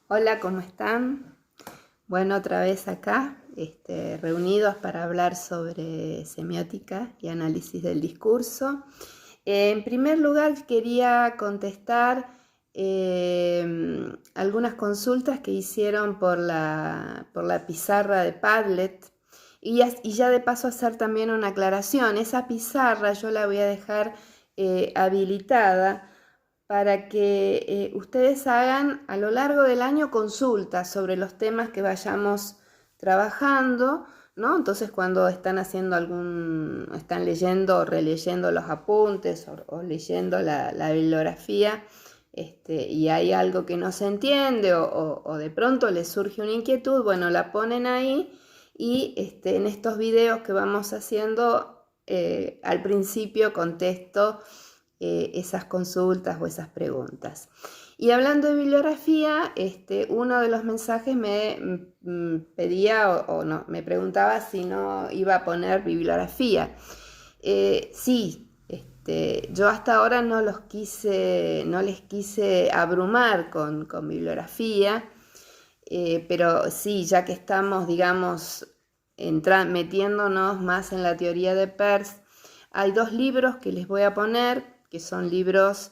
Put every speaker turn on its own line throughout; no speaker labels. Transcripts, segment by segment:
Hola, ¿cómo están? Bueno, otra vez acá, reunidos para hablar sobre semiótica y análisis del discurso. En primer lugar, quería contestar algunas consultas que hicieron por la pizarra de Padlet y ya de paso hacer también una aclaración. Esa pizarra yo la voy a dejar habilitada para que ustedes hagan a lo largo del año consultas sobre los temas que vayamos trabajando, ¿no? Entonces cuando están haciendo están leyendo o releyendo los apuntes o leyendo la bibliografía, y hay algo que no se entiende o de pronto les surge una inquietud, bueno, la ponen ahí y en estos videos que vamos haciendo, al principio contesto esas consultas o esas preguntas. Y hablando de bibliografía, uno de los mensajes me pedía o no, me preguntaba si no iba a poner bibliografía. Sí, yo hasta ahora no les quise abrumar con bibliografía, pero sí, ya que estamos, digamos, metiéndonos más en la teoría de Peirce, hay dos libros que les voy a poner, que son libros,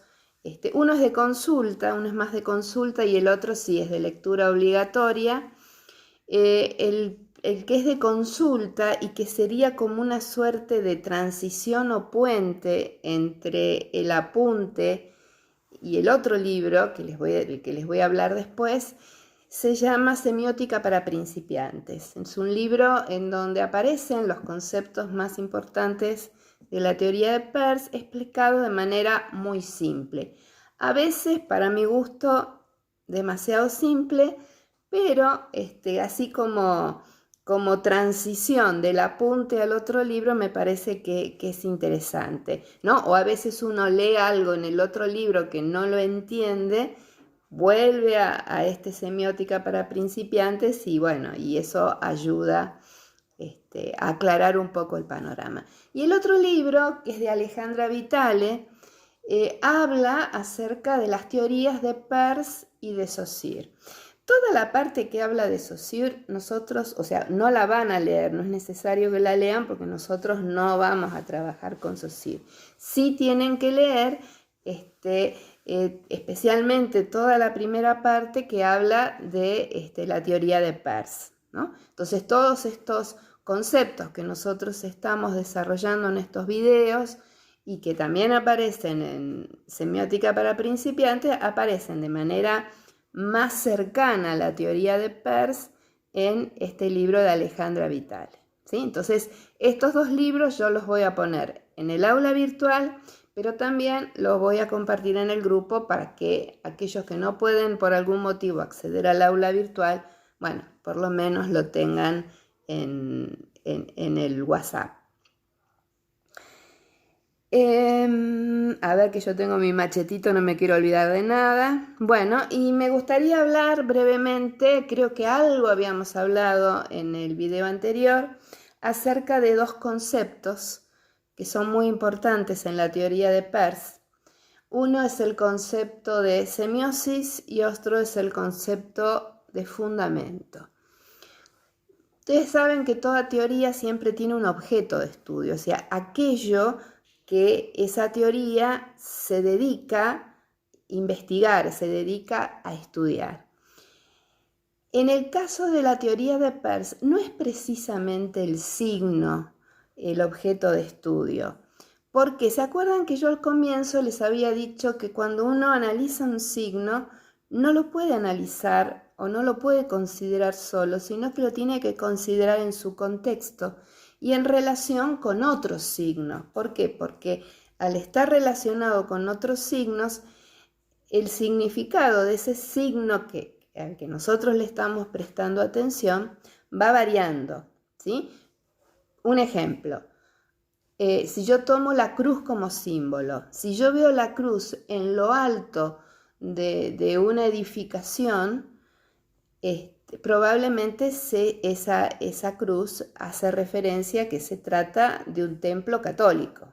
uno es de consulta, uno es más de consulta y el otro sí es de lectura obligatoria. El que es de consulta y que sería como una suerte de transición o puente entre el apunte y el otro libro, del que les voy a hablar después, se llama Semiótica para principiantes. Es un libro en donde aparecen los conceptos más importantes de la teoría de Peirce explicado de manera muy simple. A veces, para mi gusto, demasiado simple, pero así como transición del apunte al otro libro me parece que es interesante, ¿no? O a veces uno lee algo en el otro libro que no lo entiende, vuelve a semiótica para principiantes y bueno, y eso ayuda a aclarar un poco el panorama. Y el otro libro, que es de Alejandra Vitale, habla acerca de las teorías de Peirce y de Saussure. Toda la parte que habla de Saussure, nosotros, o sea, no la van a leer, no es necesario que la lean porque nosotros no vamos a trabajar con Saussure. Sí tienen que leer especialmente toda la primera parte que habla de la teoría de Peirce, ¿no? Entonces todos estos conceptos que nosotros estamos desarrollando en estos videos y que también aparecen en Semiótica para principiantes, aparecen de manera más cercana a la teoría de Peirce en este libro de Alejandra Vitale, ¿sí? Entonces, estos dos libros yo los voy a poner en el aula virtual, pero también los voy a compartir en el grupo para que aquellos que no pueden por algún motivo acceder al aula virtual, bueno, por lo menos lo tengan en el WhatsApp. A ver que yo tengo mi machetito, no me quiero olvidar de nada. Bueno, y me gustaría hablar brevemente, creo que algo habíamos hablado en el video anterior, acerca de dos conceptos que son muy importantes en la teoría de Peirce. Uno es el concepto de semiosis y otro es el concepto de fundamento. Ustedes saben que toda teoría siempre tiene un objeto de estudio, o sea, aquello que esa teoría se dedica a investigar, se dedica a estudiar. En el caso de la teoría de Peirce, no es precisamente el signo el objeto de estudio, porque se acuerdan que yo al comienzo les había dicho que cuando uno analiza un signo, no lo puede analizar o no lo puede considerar solo, sino que lo tiene que considerar en su contexto y en relación con otros signos. ¿Por qué? Porque al estar relacionado con otros signos, el significado de ese signo al que nosotros le estamos prestando atención va variando, ¿sí? Un ejemplo, si yo tomo la cruz como símbolo, si yo veo la cruz en lo alto de una edificación, probablemente esa cruz hace referencia a que se trata de un templo católico.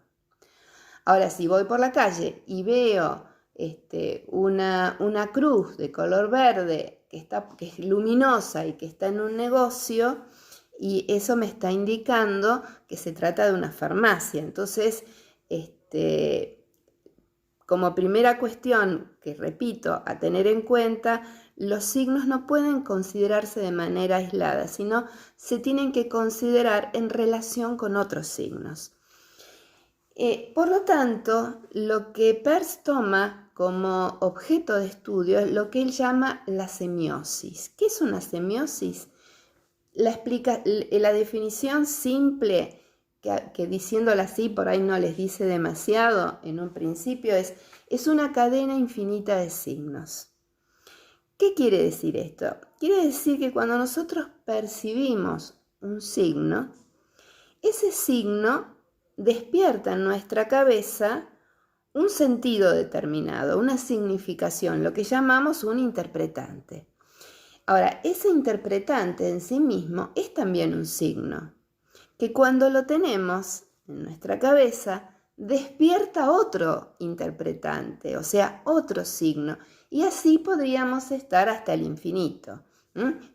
Ahora, si voy por la calle y veo una cruz de color verde que es luminosa y que está en un negocio, y eso me está indicando que se trata de una farmacia. Entonces, como primera cuestión que repito a tener en cuenta, los signos no pueden considerarse de manera aislada, sino se tienen que considerar en relación con otros signos. Por lo tanto, lo que Peirce toma como objeto de estudio es lo que él llama la semiosis. ¿Qué es una semiosis? La definición simple, que diciéndola así por ahí no les dice demasiado en un principio, es una cadena infinita de signos. ¿Qué quiere decir esto? Quiere decir que cuando nosotros percibimos un signo, ese signo despierta en nuestra cabeza un sentido determinado, una significación, lo que llamamos un interpretante. Ahora, ese interpretante en sí mismo es también un signo, que cuando lo tenemos en nuestra cabeza, despierta otro interpretante, o sea, otro signo, y así podríamos estar hasta el infinito.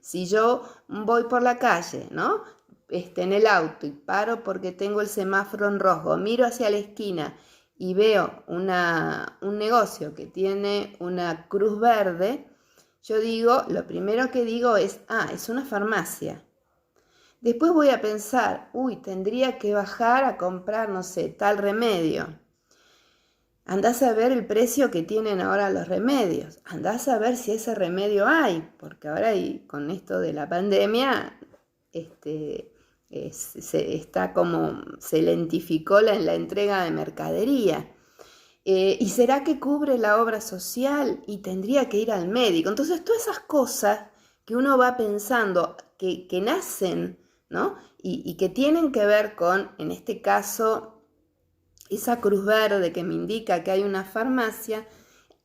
Si yo voy por la calle, ¿no? En el auto y paro porque tengo el semáforo en rojo, miro hacia la esquina y veo un negocio que tiene una cruz verde, yo digo, lo primero que digo es una farmacia. Después voy a pensar, tendría que bajar a comprar, no sé, tal remedio. Andás a ver el precio que tienen ahora los remedios. Andás a ver si ese remedio hay, porque ahora con esto de la pandemia, se lentificó la entrega de mercadería. ¿Y será que cubre la obra social? Y tendría que ir al médico. Entonces, todas esas cosas que uno va pensando que nacen, ¿no? Y que tienen que ver con, en este caso, esa cruz verde que me indica que hay una farmacia,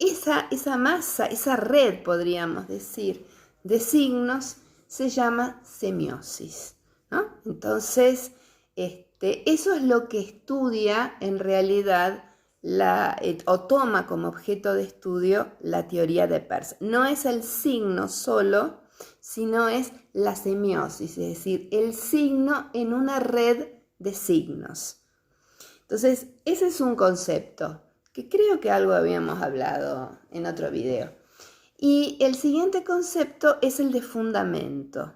esa masa, esa red, podríamos decir, de signos, se llama semiosis, ¿no? Entonces, eso es lo que estudia en realidad o toma como objeto de estudio la teoría de Peirce. No es el signo solo, sino es la semiosis, es decir, el signo en una red de signos. Entonces, ese es un concepto que creo que algo habíamos hablado en otro video. Y el siguiente concepto es el de fundamento.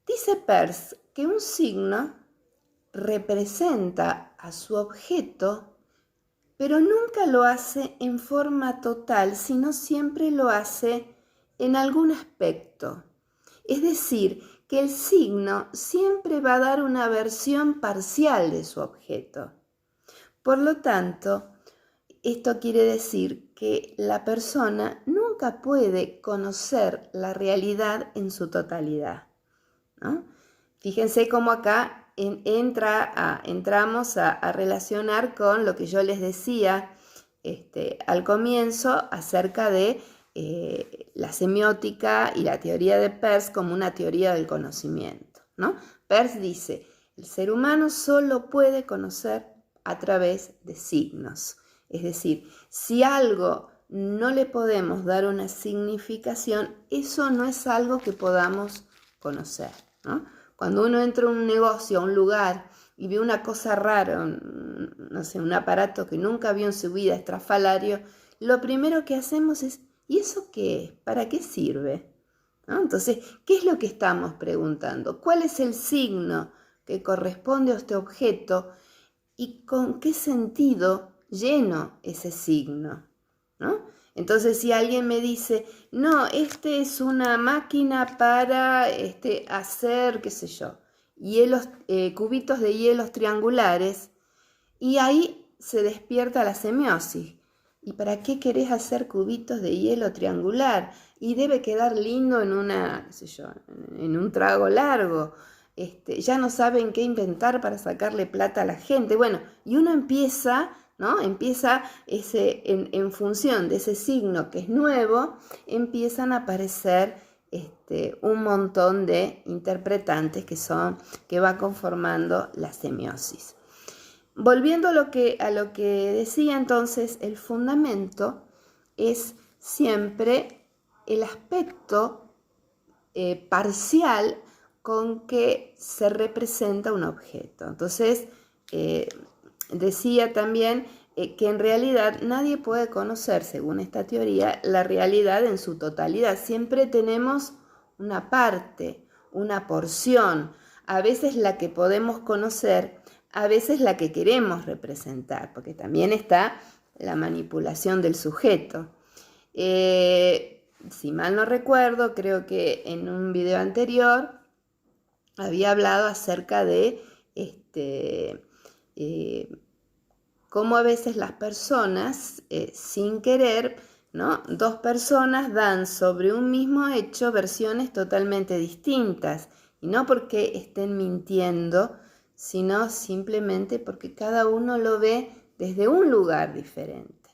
Dice Peirce que un signo representa a su objeto, pero nunca lo hace en forma total, sino siempre lo hace en algún aspecto. Es decir, que el signo siempre va a dar una versión parcial de su objeto. Por lo tanto, esto quiere decir que la persona nunca puede conocer la realidad en su totalidad, ¿no? Fíjense cómo acá entramos a relacionar con lo que yo les decía al comienzo acerca de la semiótica y la teoría de Peirce como una teoría del conocimiento, ¿no? Peirce dice, el ser humano solo puede conocer a través de signos. Es decir, si algo no le podemos dar una significación, eso no es algo que podamos conocer, ¿no? Cuando uno entra a un negocio, a un lugar, y ve una cosa rara, no sé, un aparato que nunca vio en su vida, estrafalario, lo primero que hacemos es, ¿y eso qué es? ¿Para qué sirve? ¿No? Entonces, ¿qué es lo que estamos preguntando? ¿Cuál es el signo que corresponde a este objeto? ¿Y con qué sentido lleno ese signo? ¿No? Entonces, si alguien me dice, no, es una máquina para hacer, qué sé yo, cubitos de hielos triangulares, y ahí se despierta la semiosis. ¿Y para qué querés hacer cubitos de hielo triangular? Y debe quedar lindo en en un trago largo. Ya no saben qué inventar para sacarle plata a la gente. Bueno, y uno empieza, ¿no? Empieza en función de ese signo que es nuevo, empiezan a aparecer un montón de interpretantes que va conformando la semiosis. Volviendo a lo que decía entonces, el fundamento es siempre el aspecto parcial con que se representa un objeto. Entonces, decía también que en realidad nadie puede conocer, según esta teoría, la realidad en su totalidad. Siempre tenemos una parte, una porción, a veces la que podemos conocer, a veces la que queremos representar, porque también está la manipulación del sujeto. Si mal no recuerdo, creo que en un video anterior había hablado acerca de cómo a veces las personas, sin querer, ¿no? Dos personas dan sobre un mismo hecho versiones totalmente distintas, y no porque estén mintiendo, sino simplemente porque cada uno lo ve desde un lugar diferente.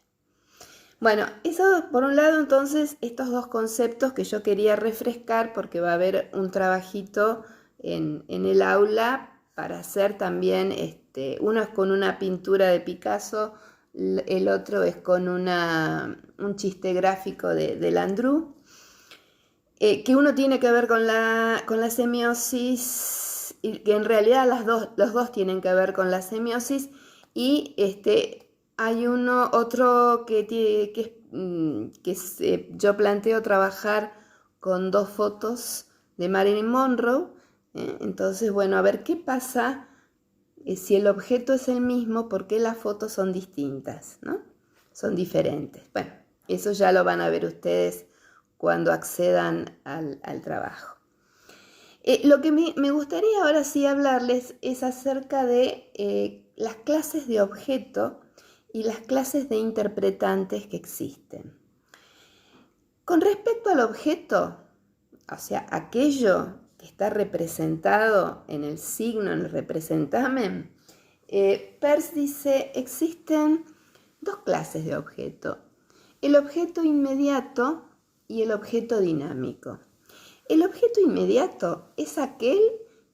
Bueno, eso por un lado, entonces, estos dos conceptos que yo quería refrescar, porque va a haber un trabajito en el aula para hacer también, uno es con una pintura de Picasso, el otro es con un chiste gráfico de Landru, que uno tiene que ver con la semiosis, y que en realidad los dos tienen que ver con la semiosis, y hay otro yo planteo trabajar con dos fotos de Marilyn Monroe. Entonces, bueno, a ver qué pasa si el objeto es el mismo, ¿por qué las fotos son distintas, ¿no? Son diferentes. Bueno, eso ya lo van a ver ustedes cuando accedan al trabajo. Lo que me gustaría ahora sí hablarles es acerca de las clases de objeto y las clases de interpretantes que existen. Con respecto al objeto, o sea, aquello que está representado en el signo, en el representamen, Peirce dice, existen dos clases de objeto, el objeto inmediato y el objeto dinámico. El objeto inmediato es aquel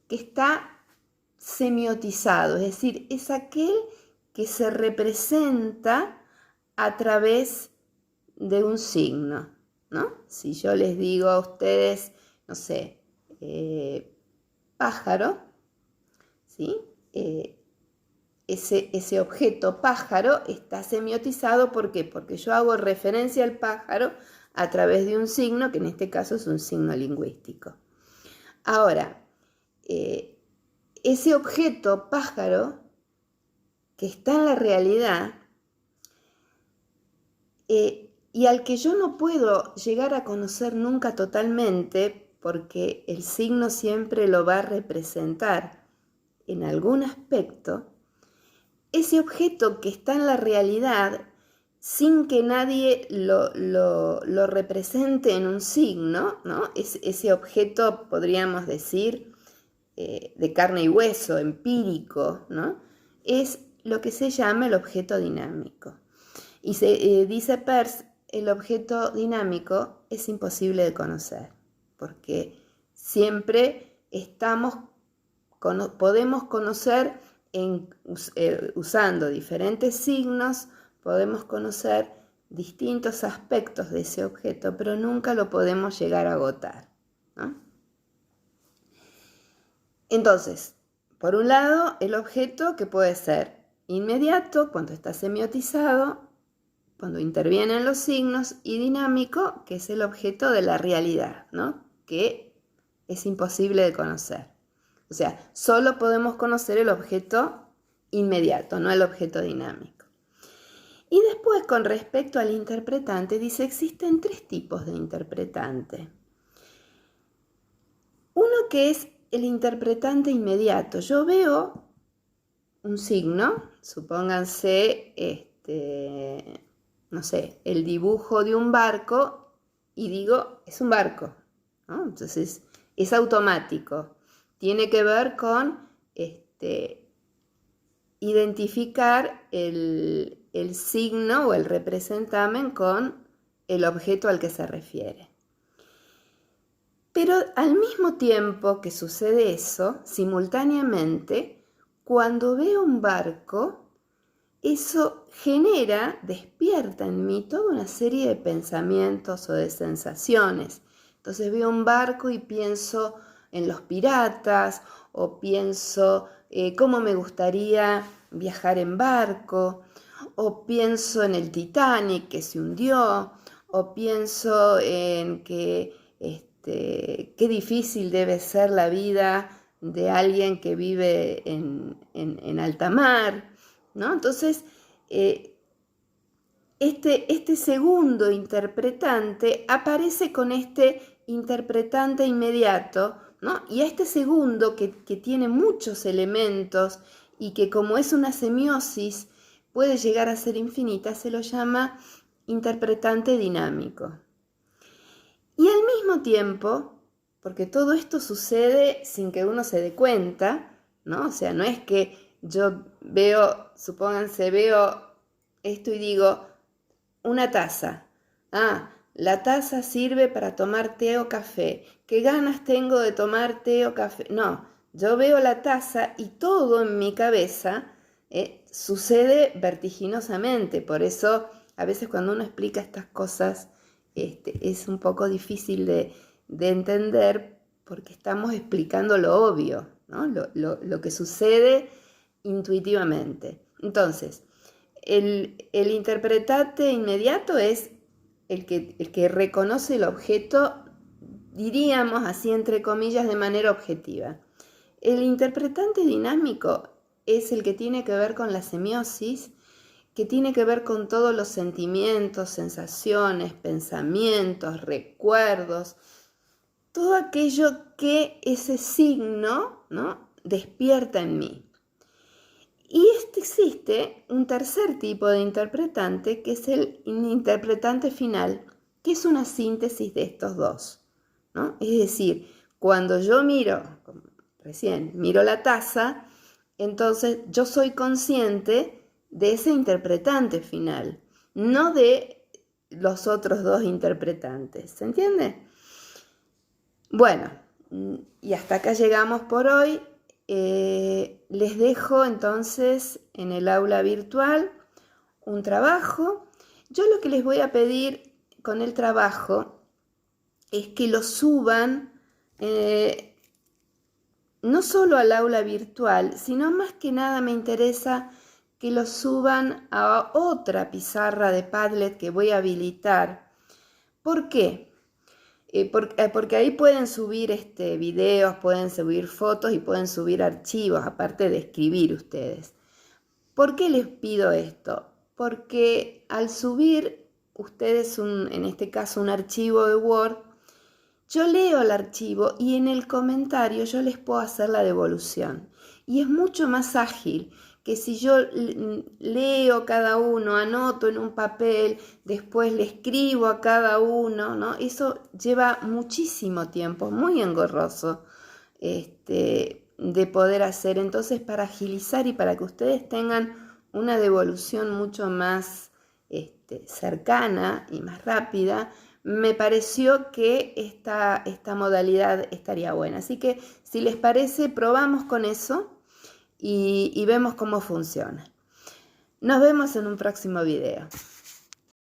que está semiotizado, es decir, es aquel que se representa a través de un signo, ¿no? Si yo les digo a ustedes, no sé, pájaro, ¿sí? Ese objeto pájaro está semiotizado, ¿por qué? Porque yo hago referencia al pájaro a través de un signo, que en este caso es un signo lingüístico. Ahora, ese objeto pájaro que está en la realidad y al que yo no puedo llegar a conocer nunca totalmente, porque el signo siempre lo va a representar en algún aspecto, ese objeto que está en la realidad, sin que nadie lo represente en un signo, ¿no? Ese objeto, podríamos decir, de carne y hueso, empírico, ¿no? Es lo que se llama el objeto dinámico. Y dice Peirce, el objeto dinámico es imposible de conocer, porque siempre podemos conocer, usando diferentes signos, podemos conocer distintos aspectos de ese objeto, pero nunca lo podemos llegar a agotar, ¿no? Entonces, por un lado, el objeto que puede ser inmediato, cuando está semiotizado, cuando intervienen los signos, y dinámico, que es el objeto de la realidad, ¿no? Que es imposible de conocer. O sea, solo podemos conocer el objeto inmediato, no el objeto dinámico. Y después, con respecto al interpretante, dice, existen tres tipos de interpretante. Uno que es el interpretante inmediato. Yo veo un signo, supónganse, no sé, el dibujo de un barco, y digo, es un barco, ¿no? Entonces, es automático. Tiene que ver con identificar el signo o el representamen con el objeto al que se refiere. Pero al mismo tiempo que sucede eso, simultáneamente, cuando veo un barco, eso despierta en mí toda una serie de pensamientos o de sensaciones. Entonces veo un barco y pienso en los piratas, o pienso cómo me gustaría viajar en barco, o pienso en el Titanic que se hundió, o pienso en que qué difícil debe ser la vida de alguien que vive en alta mar, ¿no? Entonces, este segundo interpretante aparece con este interpretante inmediato, ¿no? Y a este segundo que tiene muchos elementos y que como es una semiosis puede llegar a ser infinita, se lo llama interpretante dinámico. Y al mismo tiempo, porque todo esto sucede sin que uno se dé cuenta, ¿no? O sea, no es que yo veo esto y digo, una taza. La taza sirve para tomar té o café. ¿Qué ganas tengo de tomar té o café? No, yo veo la taza y todo en mi cabeza sucede vertiginosamente. Por eso, a veces cuando uno explica estas cosas, es un poco difícil de entender porque estamos explicando lo obvio, ¿no? Lo que sucede intuitivamente. Entonces, el interpretante inmediato es el que reconoce el objeto, diríamos así entre comillas, de manera objetiva. El interpretante dinámico es el que tiene que ver con la semiosis, que tiene que ver con todos los sentimientos, sensaciones, pensamientos, recuerdos, todo aquello que ese signo, ¿no?, despierta en mí. Y existe un tercer tipo de interpretante, que es el interpretante final, que es una síntesis de estos dos, ¿no? Es decir, cuando yo miro la taza, entonces yo soy consciente de ese interpretante final, no de los otros dos interpretantes. ¿Se entiende? Bueno, y hasta acá llegamos por hoy. Les dejo entonces en el aula virtual un trabajo. Yo lo que les voy a pedir con el trabajo es que lo suban no solo al aula virtual, sino más que nada me interesa que lo suban a otra pizarra de Padlet que voy a habilitar. ¿Por qué? Porque ahí pueden subir videos, pueden subir fotos y pueden subir archivos, aparte de escribir ustedes. ¿Por qué les pido esto? Porque al subir ustedes, en este caso, un archivo de Word, yo leo el archivo y en el comentario yo les puedo hacer la devolución. Y es mucho más ágil que si yo leo cada uno, anoto en un papel, después le escribo a cada uno, ¿no? Eso lleva muchísimo tiempo, muy engorroso de poder hacer. Entonces, para agilizar y para que ustedes tengan una devolución mucho más cercana y más rápida, me pareció que esta modalidad estaría buena. Así que, si les parece, probamos con eso y vemos cómo funciona. Nos vemos en un próximo video.